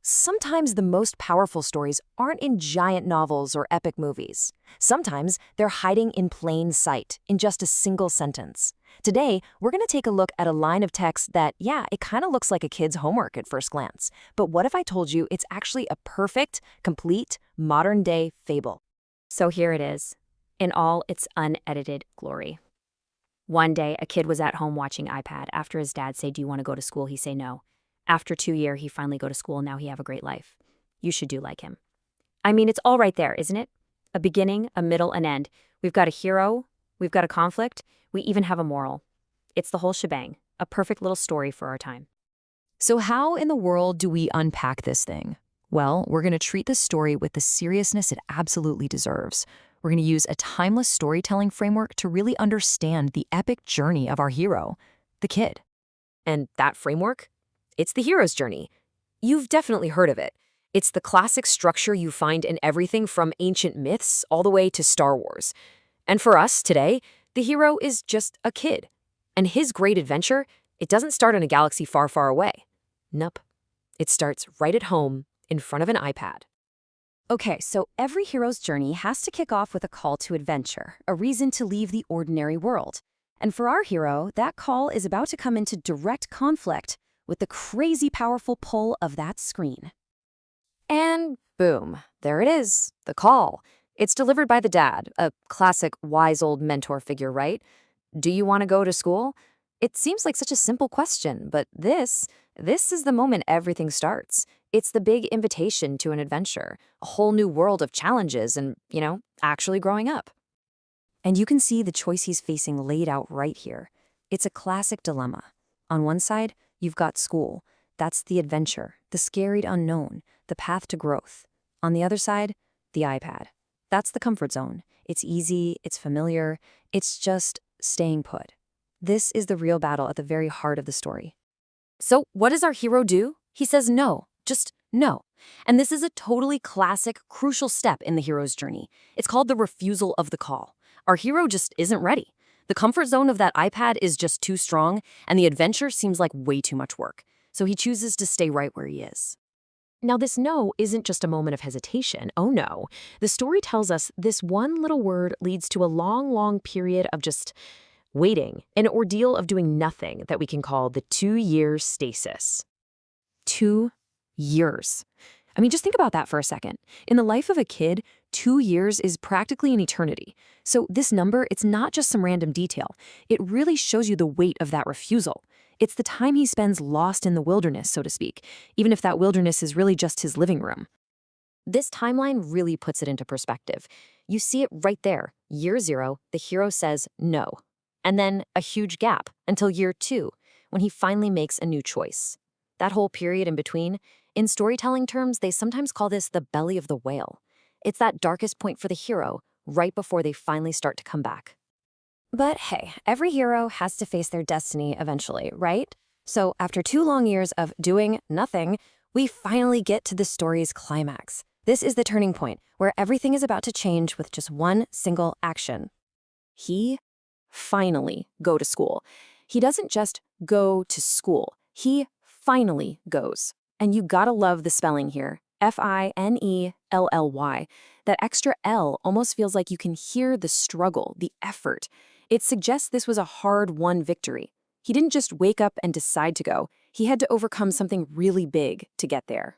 Sometimes the most powerful stories aren't in giant novels or epic movies. Sometimes they're hiding in plain sight, in just a single sentence. Today, we're going to take a look at a line of text that, yeah, it kind of looks like a kid's homework at first glance. But what if I told you it's actually a perfect, complete, modern-day fable? So here it is, in all its unedited glory. One day, a kid was at home watching iPad. After his dad say, "Do you want to go to school?" He say no. After 2 years, he finally go to school. Now he have a great life. You should do like him. I mean, it's all right there, isn't it? A beginning, a middle, an end. We've got a hero, we've got a conflict, we even have a moral. It's the whole shebang, a perfect little story for our time. So how in the world do we unpack this thing? Well, we're going to treat this story with the seriousness it absolutely deserves. We're going to use a timeless storytelling framework to really understand the epic journey of our hero, the kid. And that framework? It's the hero's journey. You've definitely heard of it. It's the classic structure you find in everything from ancient myths all the way to Star Wars. And for us today, the hero is just a kid. And his great adventure, it doesn't start in a galaxy far, far away. Nope. It starts right at home, in front of an iPad. Okay, so every hero's journey has to kick off with a call to adventure, a reason to leave the ordinary world. And for our hero, that call is about to come into direct conflict with the crazy powerful pull of that screen. And boom, there it is, the call. It's delivered by the dad, a classic wise old mentor figure, right? Do you want to go to school? It seems like such a simple question, but this is the moment everything starts. It's the big invitation to an adventure, a whole new world of challenges and, actually growing up. And you can see the choice he's facing laid out right here. It's a classic dilemma. On one side, you've got school. That's the adventure, the scaried unknown, the path to growth. On the other side, the iPad. That's the comfort zone. It's easy, it's familiar, it's just staying put. This is the real battle at the very heart of the story. So what does our hero do? He says no, just no. And this is a totally classic, crucial step in the hero's journey. It's called the refusal of the call. Our hero just isn't ready. The comfort zone of that iPad is just too strong, and the adventure seems like way too much work. So he chooses to stay right where he is. Now, this no isn't just a moment of hesitation. Oh no. The story tells us this one little word leads to a long, long period of just waiting, an ordeal of doing nothing that we can call the 2-year stasis. 2 years. I mean, just think about that for a second. In the life of a kid, 2 years is practically an eternity. So this number, it's not just some random detail. It really shows you the weight of that refusal. It's the time he spends lost in the wilderness, so to speak, even if that wilderness is really just his living room. This timeline really puts it into perspective. You see it right there. Year 0, the hero says no. And then a huge gap until year 2, when he finally makes a new choice. That whole period in between, in storytelling terms, they sometimes call this the belly of the whale. It's that darkest point for the hero, right before they finally start to come back. But hey, every hero has to face their destiny eventually, right? So after 2 long years of doing nothing, we finally get to the story's climax. This is the turning point, where everything is about to change with just one single action. He finally go to school. He doesn't just go to school. He finally goes. And you gotta love the spelling here. Finelly. That extra L almost feels like you can hear the struggle, the effort. It suggests this was a hard-won victory. He didn't just wake up and decide to go. He had to overcome something really big to get there.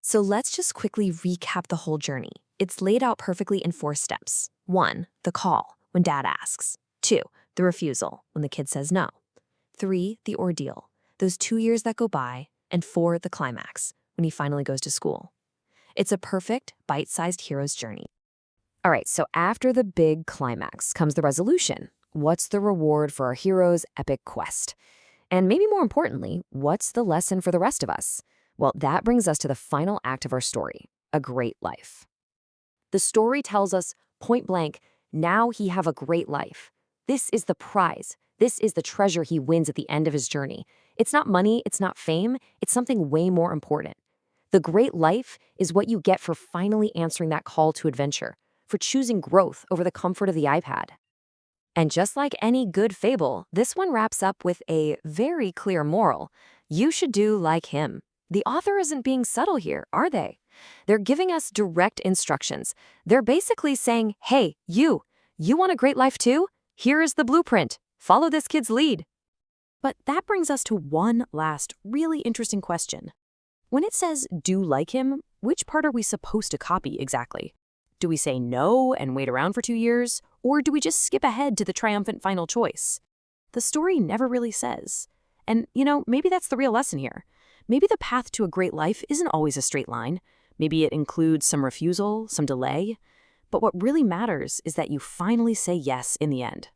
So let's just quickly recap the whole journey. It's laid out perfectly in 4 steps. 1, the call, when dad asks. 2, the refusal, when the kid says no. 3, the ordeal, those 2 years that go by. And 4, the climax, when he finally goes to school. It's a perfect, bite-sized hero's journey. All right, so after the big climax comes the resolution. What's the reward for our hero's epic quest? And maybe more importantly, what's the lesson for the rest of us? Well, that brings us to the final act of our story, a great life. The story tells us, point blank, now he have a great life. This is the prize. This is the treasure he wins at the end of his journey. It's not money, it's not fame, it's something way more important. The great life is what you get for finally answering that call to adventure, for choosing growth over the comfort of the iPad. And just like any good fable, this one wraps up with a very clear moral. You should do like him. The author isn't being subtle here, are they? They're giving us direct instructions. They're basically saying, hey, you want a great life too? Here is the blueprint. Follow this kid's lead. But that brings us to one last really interesting question. When it says do like him, which part are we supposed to copy exactly? Do we say no and wait around for 2 years? Or do we just skip ahead to the triumphant final choice? The story never really says. And, maybe that's the real lesson here. Maybe the path to a great life isn't always a straight line. Maybe it includes some refusal, some delay. But what really matters is that you finally say yes in the end.